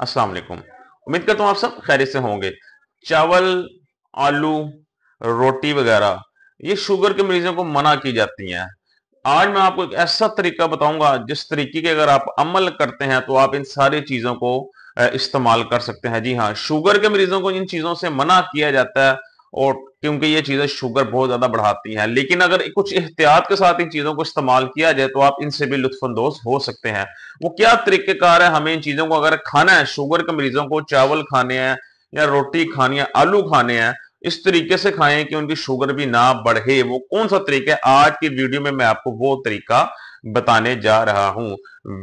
अस्सलाम वालेकुम। उम्मीद करता हूँ आप सब खैरियत से होंगे। चावल, आलू, रोटी वगैरह ये शुगर के मरीजों को मना की जाती हैं। आज मैं आपको एक ऐसा तरीका बताऊंगा जिस तरीके के अगर आप अमल करते हैं तो आप इन सारी चीजों को इस्तेमाल कर सकते हैं। जी हाँ, शुगर के मरीजों को इन चीजों से मना किया जाता है और क्योंकि ये चीजें शुगर बहुत ज्यादा बढ़ाती हैं, लेकिन अगर कुछ एहतियात के साथ इन चीजों को इस्तेमाल किया जाए तो आप इनसे भी लुत्फानंदोज हो सकते हैं। वो क्या तरीकेकार है, हमें इन चीजों को अगर खाना है, शुगर के मरीजों को चावल खाने हैं या रोटी खानी है, आलू खाने हैं, इस तरीके से खाएं कि उनकी शुगर भी ना बढ़े। वो कौन सा तरीका है, आज की वीडियो में मैं आपको वो तरीका बताने जा रहा हूं।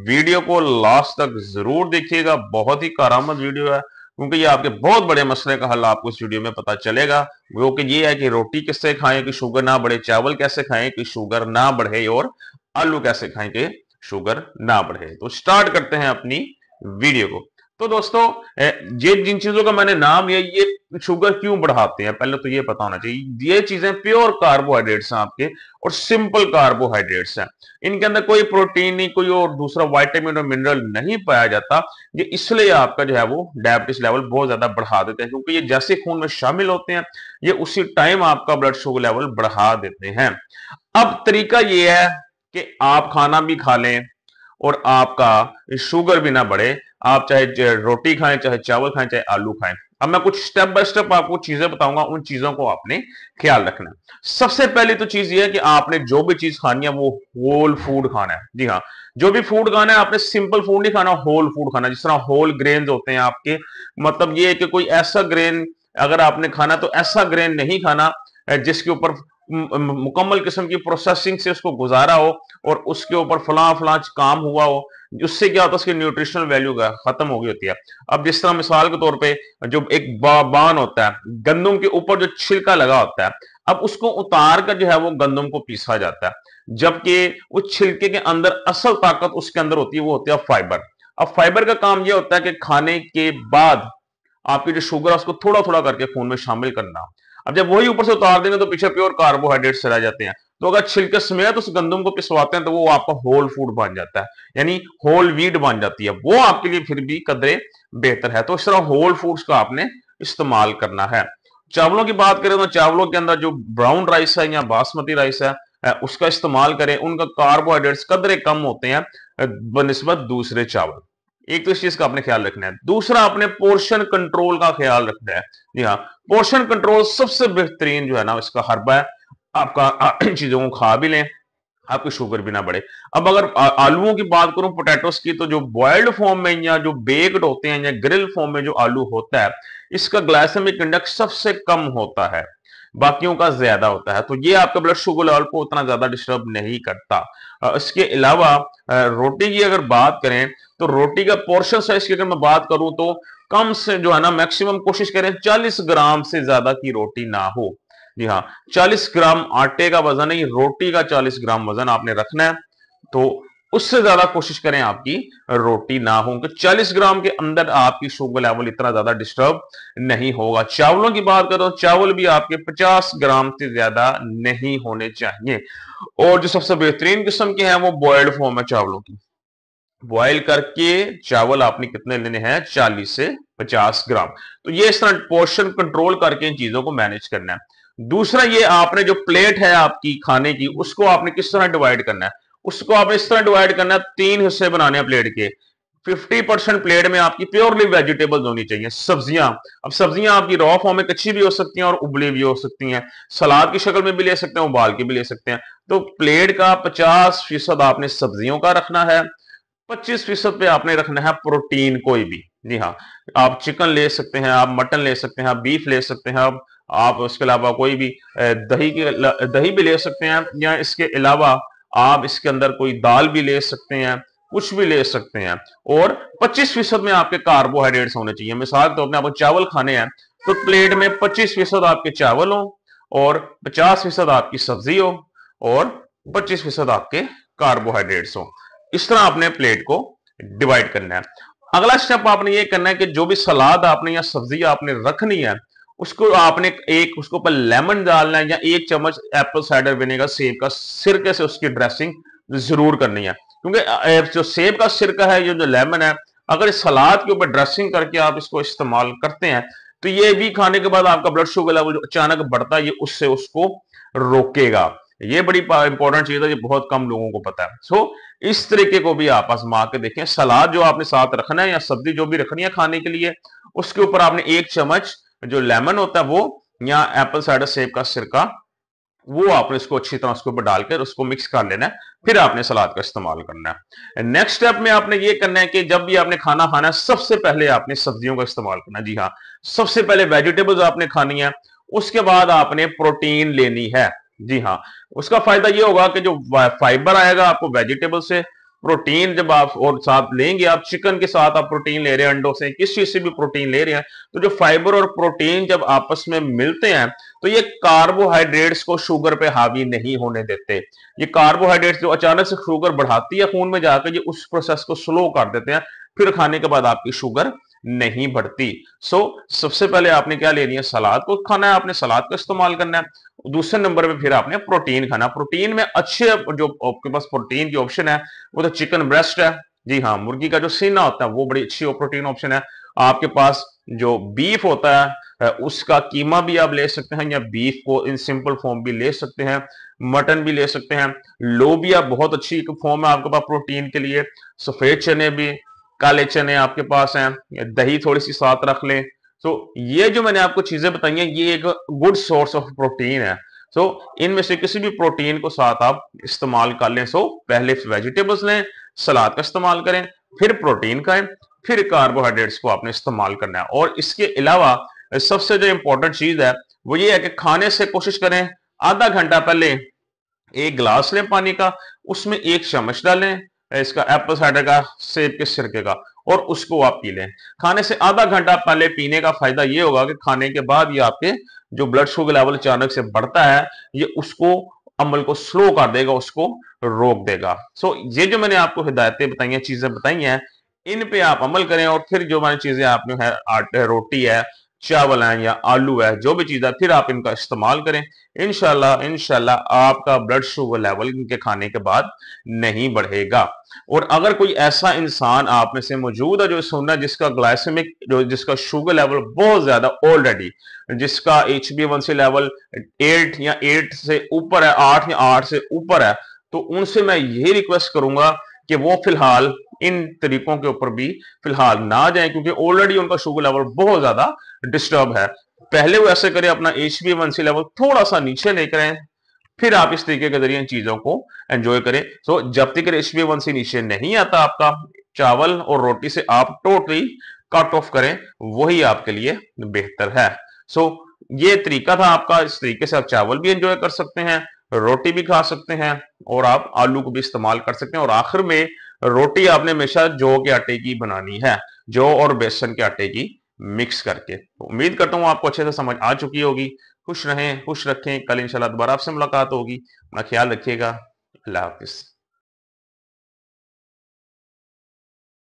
वीडियो को लास्ट तक जरूर देखिएगा, बहुत ही कारामद वीडियो है क्योंकि ये आपके बहुत बड़े मसले का हल आपको इस वीडियो में पता चलेगा। वो कि ये है कि रोटी किससे खाएं कि शुगर ना बढ़े, चावल कैसे खाएं कि शुगर ना बढ़े, और आलू कैसे खाएं कि शुगर ना बढ़े। तो स्टार्ट करते हैं अपनी वीडियो को। तो दोस्तों, ये जिन चीजों का मैंने नाम लिया, ये शुगर क्यों बढ़ाते हैं पहले तो ये पता होना चाहिए। ये चीजें प्योर कार्बोहाइड्रेट्स हैं आपके, और सिंपल कार्बोहाइड्रेट्स हैं। इनके अंदर कोई प्रोटीन नहीं, कोई और दूसरा विटामिन और मिनरल नहीं पाया जाता। ये इसलिए आपका जो है वो डायबिटीज लेवल बहुत ज्यादा बढ़ा देते हैं, क्योंकि ये जैसे खून में शामिल होते हैं ये उसी टाइम आपका ब्लड शुगर लेवल बढ़ा देते हैं। अब तरीका ये है कि आप खाना भी खा लें और आपका शुगर भी ना बढ़े। आप चाहे रोटी खाएं, चाहे चावल खाएं, चाहे आलू खाएं। अब मैं कुछ स्टेप बाय स्टेप आपको चीजें बताऊंगा, उन चीजों को आपने ख्याल रखना है। सबसे पहली तो चीज ये है कि आपने जो भी चीज खानी है वो होल फूड खाना है। जी हाँ, जो भी फूड खाना है आपने सिंपल फूड नहीं खाना, होल फूड खाना है। जिस तरह होल ग्रेन होते हैं आपके, मतलब ये है कि कोई ऐसा ग्रेन अगर आपने खाना तो ऐसा ग्रेन नहीं खाना जिसके ऊपर मुकम्मल किस्म की प्रोसेसिंग से उसको गुजारा हो और उसके ऊपर फला फला काम हुआ हो, उससे क्या होता है उसकी न्यूट्रिशनल वैल्यू खत्म हो गई होती है। अब जिस तरह मिसाल के तौर पे जो एक बान होता है, गंदम के ऊपर जो छिलका लगा होता है, अब उसको उतार कर जो है वो गंदम को पीसा जाता है, जबकि उस छिलके के अंदर असल ताकत उसके अंदर होती है, वो होती है फाइबर। अब फाइबर का काम यह होता है कि खाने के बाद आपकी जो शुगर है उसको थोड़ा थोड़ा करके खून में शामिल करना। अब जब वही ऊपर से उतार देंगे तो पीछे प्योर कार्बोहाइड्रेट्स रह जाते हैं। तो अगर छिलके समेत उस गंदम को पिसवाते हैं तो वो आपका होल फूड बन जाता है, यानी होल व्हीट बन जाती है। वो आपके लिए फिर भी कदरे बेहतर है। तो इस तरह होल फूड्स का आपने इस्तेमाल करना है। चावलों की बात करें तो चावलों के अंदर जो ब्राउन राइस है या बासमती राइस है, उसका इस्तेमाल करें। उनका कार्बोहाइड्रेट्स कदरे कम होते हैं बनिस्बत दूसरे चावल। एक तो इस चीज का आपने ख्याल रखना है। दूसरा, आपने पोर्शन कंट्रोल का ख्याल रखना है। जी हाँ, पोर्शन कंट्रोल सबसे बेहतरीन जो है ना इसका हरबा है। आपका इन चीजों को खा भी लें, आपकी शुगर भी ना बढ़े। अब अगर आलूओं की बात करूं, पोटैटोस की, तो जो बॉइल्ड फॉर्म में या जो बेक्ड होते हैं या ग्रिल फॉर्म में जो आलू होता है, इसका ग्लाइसेमिक इंडेक्स सबसे कम होता है, बाकियों का ज्यादा होता है। तो ये आपका ब्लड शुगर लेवल को उतना ज्यादा डिस्टर्ब नहीं करता। इसके अलावा रोटी की अगर बात करें तो रोटी का पोर्शन साइज की अगर मैं बात करूं तो कम से जो है ना मैक्सिमम कोशिश करें 40 ग्राम से ज्यादा की रोटी ना हो। जी हाँ, 40 ग्राम आटे का वजन नहीं, रोटी का 40 ग्राम वजन आपने रखना है। तो उससे ज्यादा कोशिश करें आपकी रोटी ना हो कि 40 ग्राम के अंदर आपकी शुगर लेवल इतना ज्यादा डिस्टर्ब नहीं होगा। चावलों की बात करो, चावल भी आपके 50 ग्राम से ज्यादा नहीं होने चाहिए। और जो सबसे बेहतरीन किस्म के हैं वो बॉयल्ड फॉर्म है चावलों की। बॉयल करके चावल आपने कितने लेने हैं, 40 से 50 ग्राम। तो ये इस तरह पोर्शन कंट्रोल करके इन चीजों को मैनेज करना है। दूसरा, ये आपने जो प्लेट है आपकी खाने की, उसको आपने किस तरह डिवाइड करना है। उसको आपने इस तरह डिवाइड करना है, 3 हिस्से बनाने हैं प्लेट के। 50% प्लेट में आपकी प्योरली वेजिटेबल्स होनी चाहिए, सब्जियां। अब सब्जियां आपकी रॉ फॉर्म में कच्ची भी हो सकती हैं और उबली भी हो सकती हैं, सलाद की शक्ल में भी ले सकते हैं, उबाल के भी ले सकते हैं। तो प्लेट का 50% आपने सब्जियों का रखना है, 25% पे आपने रखना है प्रोटीन कोई भी। जी हाँ, आप चिकन ले सकते हैं, आप मटन ले सकते हैं, आप बीफ ले सकते हैं, आप उसके अलावा कोई भी दही भी ले सकते हैं, या इसके अलावा आप इसके अंदर कोई दाल भी ले सकते हैं, कुछ भी ले सकते हैं। और 25% में आपके कार्बोहाइड्रेट्स होने चाहिए। मिसाल तो अपने आपको चावल खाने हैं तो प्लेट में 25% आपके चावल हो और 50% आपकी सब्जी हो और 25% आपके कार्बोहाइड्रेट्स हो। इस तरह आपने प्लेट को डिवाइड करना है। अगला स्टेप आपने ये करना है कि जो भी सलाद आपने या सब्जी आपने रखनी है, उसको आपने एक उसके ऊपर लेमन डालना है या 1 चम्मच एप्पल साइडर विनेगर सेब का सिरके से उसकी ड्रेसिंग जरूर करनी है। क्योंकि जो सेब का सिरका है, जो लेमन है, अगर इस सलाद के ऊपर ड्रेसिंग करके आप इसको इस्तेमाल करते हैं तो ये भी खाने के बाद आपका ब्लड शुगर लेवल जो अचानक बढ़ता है ये उससे उसको रोकेगा। ये बड़ी इंपॉर्टेंट चीज है, ये बहुत कम लोगों को पता है। सो इस तरीके को भी आप आजमा के देखें। सलाद जो आपने साथ रखना है या सब्जी जो भी रखनी है खाने के लिए, उसके ऊपर आपने 1 चम्मच जो लेमन होता है वो या एप्पल साइडर सेब का सिरका वो आपने इसको अच्छी तरह उसके ऊपर डालकर उसको मिक्स कर लेना है, फिर आपने सलाद का इस्तेमाल करना है। नेक्स्ट स्टेप में आपने ये करना है कि जब भी आपने खाना खाना है सबसे पहले आपने सब्जियों का इस्तेमाल करना है। जी हाँ, सबसे पहले वेजिटेबल्स आपने खानी है, उसके बाद आपने प्रोटीन लेनी है। जी हाँ, उसका फायदा ये होगा कि जो फाइबर आएगा आपको वेजिटेबल से, प्रोटीन जब आप और साथ लेंगे, आप चिकन के साथ आप प्रोटीन ले रहे हैं, अंडों से किस चीज से भी प्रोटीन ले रहे हैं, तो जो फाइबर और प्रोटीन जब आपस में मिलते हैं तो ये कार्बोहाइड्रेट्स को शुगर पे हावी नहीं होने देते। ये कार्बोहाइड्रेट्स जो अचानक से शुगर बढ़ाती है खून में जाकर, ये उस प्रोसेस को स्लो कर देते हैं, फिर खाने के बाद आपकी शुगर नहीं बढ़ती। सो सबसे पहले आपने क्या लेनी है, सलाद को खाना है, आपने सलाद का इस्तेमाल करना है। दूसरे नंबर पे फिर आपने प्रोटीन खाना। प्रोटीन में अच्छे जो आपके पास प्रोटीन की ऑप्शन है वो तो चिकन ब्रेस्ट है। जी हाँ, मुर्गी का जो सीना होता है वो बड़ी अच्छी प्रोटीन ऑप्शन है। आपके पास जो बीफ होता है उसका कीमा भी आप ले सकते हैं, या बीफ को इन सिंपल फॉर्म भी ले सकते हैं, मटन भी ले सकते हैं। लोबिया बहुत अच्छी फॉर्म है आपके पास प्रोटीन के लिए। सफेद चने भी, काले चने आपके पास हैं, दही थोड़ी सी साथ रख लें। तो ये जो मैंने आपको चीजें बताई हैं ये एक गुड सोर्स ऑफ प्रोटीन है। सो इनमें से किसी भी प्रोटीन को साथ आप इस्तेमाल कर लें। सो पहले वेजिटेबल्स लें, सलाद का इस्तेमाल करें, फिर प्रोटीन खाएं, फिर कार्बोहाइड्रेट्स को आपने इस्तेमाल करना है। और इसके अलावा सबसे जो इंपॉर्टेंट चीज है वो ये है कि खाने से कोशिश करें आधा घंटा पहले 1 गिलास लें पानी का, उसमें 1 चम्मच डालें इसका एप्पल साइडर का सेब के सिरके का, और उसको आप पी लें। खाने से आधा घंटा पहले पीने का फायदा ये होगा कि खाने के बाद ये आपके जो ब्लड शुगर लेवल अचानक से बढ़ता है ये उसको अमल को स्लो कर देगा, उसको रोक देगा। सो ये जो मैंने आपको हिदायतें बताई हैं, चीजें बताई हैं, इन पे आप अमल करें, और फिर जो मैंने चीजें आपने है आटे रोटी है, चावल है या आलू है, जो भी चीज है, फिर आप इनका इस्तेमाल करें। इंशाल्लाह इंशाल्लाह आपका ब्लड शुगर लेवल इनके खाने के बाद नहीं बढ़ेगा। और अगर कोई ऐसा इंसान आप में से मौजूद है जो सुनना, जिसका ग्लाइसेमिक जो जिसका शुगर लेवल बहुत ज्यादा ऑलरेडी, जिसका HbA1c लेवल 8 या 8 से ऊपर है, 8 या 8 से ऊपर है, तो उनसे मैं यही रिक्वेस्ट करूंगा कि वो फिलहाल इन तरीकों के ऊपर भी फिलहाल ना जाएं, क्योंकि ऑलरेडी उनका शुगर लेवल बहुत ज्यादा डिस्टर्ब है। पहले वो ऐसे करें, अपना HbA1c लेवल थोड़ा सा नीचे लेकर आए, फिर आप इस तरीके के जरिए चीजों को एंजॉय करें। सो जब तक HbA1c नीचे नहीं आता आपका, चावल और रोटी से आप टोटली कट ऑफ करें, वही आपके लिए बेहतर है। सो ये तरीका था आपका, इस तरीके से आप चावल भी एंजॉय कर सकते हैं, रोटी भी खा सकते हैं, और आप आलू को भी इस्तेमाल कर सकते हैं। और आखिर में रोटी आपने हमेशा जौ के आटे की बनानी है, जौ और बेसन के आटे की मिक्स करके। तो उम्मीद करता हूं आपको अच्छे से समझ आ चुकी होगी। खुश रहें, खुश रखें। कल इंशाल्लाह दोबारा आपसे मुलाकात होगी। अपना ख्याल रखिएगा। अल्लाह हाफिज।